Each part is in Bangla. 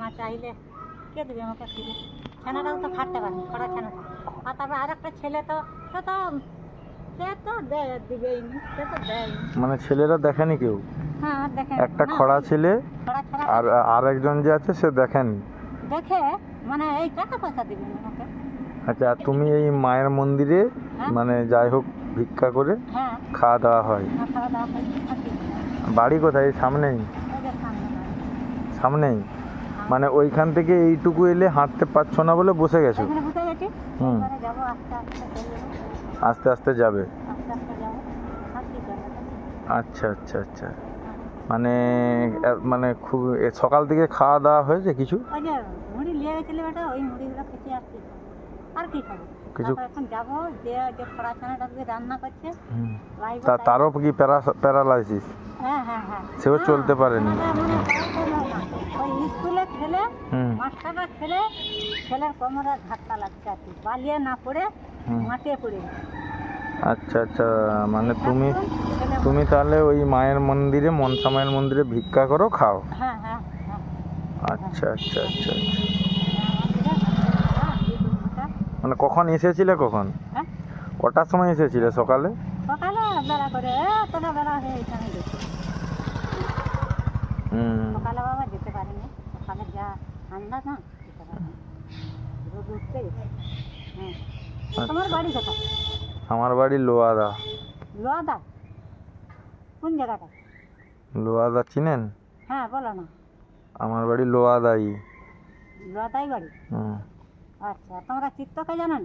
না চাইলে কে দেবে আমাকে ফিরে? ছানাটাও তো খাটতে পারে, খরা ছানাটা। আর তারপর আর একটা ছেলে তো সে তো দিবেই নি, সে তো দেয়নি। মানে ছেলেরা দেখেনি কেউ? হ্যাঁ দেখেন, একটা খরা ছেলে খরা ছানা আর একজন যে আছে সে দেখেনি। দেখে মানে এই টাকা পয়সা দিবেন আমাকে। আচ্ছা, আর তুমি এই মায়ের মন্দিরে মানে যাই হোক ভিক্ষা করে খাওয়া দাওয়া হয়? খাওয়া দাওয়া হয়। বাড়ি কোথায়? সামনেই? সামনেই? মানে ওইখান থেকে এইটুকু এলে হাঁটতে পারছো না বলে বসে গেছো? হুম, আস্তে আস্তে যাবে। আচ্ছা আচ্ছা আচ্ছা, মানে মানে খুব সকাল থেকে খাওয়া দাওয়া হয়েছে কিছু? মুড়ি নিয়ে গেছিলে বেটা, ওই মুড়িগুলো খেতে আসছি, আর কি খাবো? কিছু এখন যাবো যে খরা ছানাটা রান্না করছে, তারও কি প্যারালাইসিস? হ্যাঁ হ্যাঁ হ্যাঁ, সেও চলতে পারেনি? ওই স্কুলে খেলে মাস্টাররা খেলে ছেলের কোমরে ধাক্কা লাগছে আর কি, বালিয়ে না পড়ে মাঠে পড়ে। আচ্ছা আচ্ছা, মানে তুমি তাহলে ওই মায়ের মন্দিরে, মনসা মায়ের মন্দিরে ভিক্ষা করো, খাও? হ্যাঁ হ্যাঁ। আচ্ছা আচ্ছা আচ্ছা, মানে কখন এসেছিলে? কখন কটার সময় এসেছিলে? সকালে? সকালে বেলা করে, তোরা বেলা হয়ে এখানে গেছে। সকালে বাবা যেতে পারিনি, সকালে যা ঠান্ডা না, যেতে পারিনি, রোদ উঠতে গেছে। হ্যাঁ, তোমার বাড়ি কোথায়? আমার বাড়ি লোয়াদা। লোয়াদা? কোন জায়গাটা? লোয়াদা চিনেন? হ্যাঁ বলো না। আমার বাড়ি লোয়াদাই। লোয়াদাই বাড়ি? আচ্ছা, তোমরা চিত্তকে জানেন?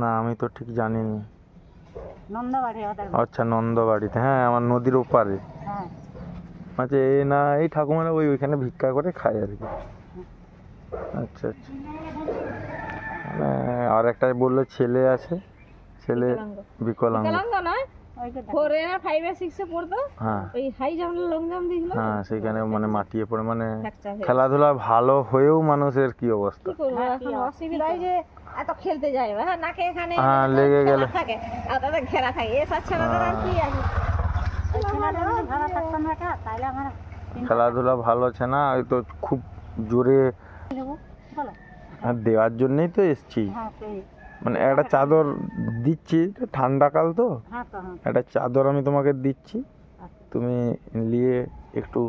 না, আমি তো ঠিক জানিনি। নন্দবাড়ি ওদের। আচ্ছা, নন্দবাড়িতে, হ্যাঁ, আমার নদীর ওপারে। হ্যাঁ। আচ্ছা, এই ঠাকুমারা ওইখানে ভিক্ষা করে খায় আর কি। আচ্ছা আচ্ছা, মানে আর একটা বললো ছেলে আছে, ছেলে বিকলাঙ্গ। হ্যাঁ, সেখানে মানে মাটিয়ে পড়ে, মানে খেলাধুলা ভালো হয়েও মানুষের কি অবস্থা। অসুবিধায় যে এত খেলতে যায়, হ্যাঁ, লেগে গেলে ঘেরা থাকে। খেলাধুলা ভালো আছে না, ওই তো খুব জোরে দেওয়ার জন্যই তো এসছি। মানে একটা চাদর দিচ্ছি, ঠান্ডাকাল তো, একটা চাদর আমি তোমাকে দিচ্ছি, তুমি নিয়ে একটু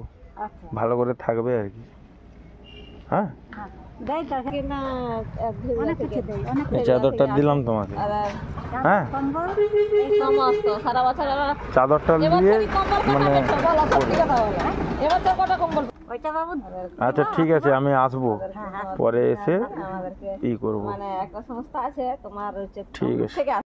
ভালো করে থাকবে আর কি। হ্যাঁ, এই চাদরটা দিলাম তোমাকে। হ্যাঁ, চাদরটা দিয়ে মানে আচ্ছা ঠিক আছে, আমি আসবো পরে এসে ই করবো। ঠিক আছে।